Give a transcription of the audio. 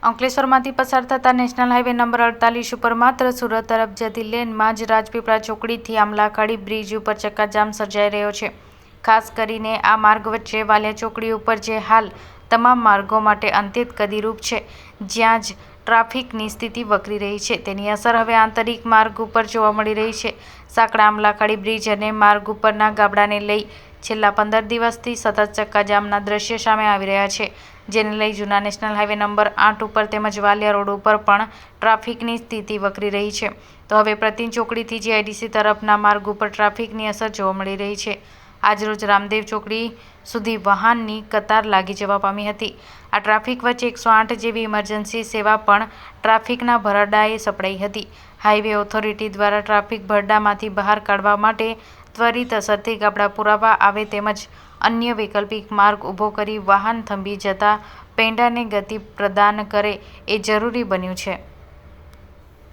અંકલેશ્વરમાંથી પસાર થતા national highway number 48 ઉપર માત્ર સુરત તરફ જતી લેનમાં જ રાજપીપળા ચોકડીથી આમલાખાડી બ્રિજ ઉપર ચક્કાજામ સર્જાઈ રહ્યો છે। ખાસ કરીને આ માર્ગ વચ્ચે વાલિયા ચોકડી ઉપર જે હાલ તમામ માર્ગો માટે અત્યંત કદીરૂપ છે, જ્યાં જ ટ્રાફિકની સ્થિતિ વકરી રહી છે, તેની અસર હવે આંતરિક માર્ગ ઉપર જોવા મળી રહી છે। સાંકડા આમલાખાડી બ્રિજ અને માર્ગ ઉપરના ગાબડાને લઈ છેલ્લા 15 દિવસથી સતત ચક્કાજામના દ્રશ્ય સામે આવી રહ્યા છે, જેને લઈ જૂના નેશનલ હાઈવે નંબર 8 ઉપર તેમજ વાલિયા રોડ ઉપર પણ ટ્રાફિકની સ્થિતિ વકરી રહી છે। તો હવે પ્રતિન ચોકડીથી જીઆઈડીસી તરફના માર્ગ ઉપર ટ્રાફિકની અસર જોવા મળી રહી છે। આજરોજ રામદેવ ચોકડી સુધી વાહનની કતાર લાગી જવા પામી હતી। આ ટ્રાફિક વચ્ચે 108 જેવી ઇમરજન્સી સેવા પણ ટ્રાફિકના ભરડાએ સપડાઈ હતી। હાઈવે ઓથોરિટી દ્વારા ટ્રાફિક ભરડામાંથી બહાર કાઢવા માટે ત્વરિત અસરથી ગાબડા પુરાવા આવે તેમજ અન્ય વૈકલ્પિક માર્ગ ઊભો કરી વાહન થંભી જતા પેંડાને ગતિ પ્રદાન કરે એ જરૂરી બન્યું છે।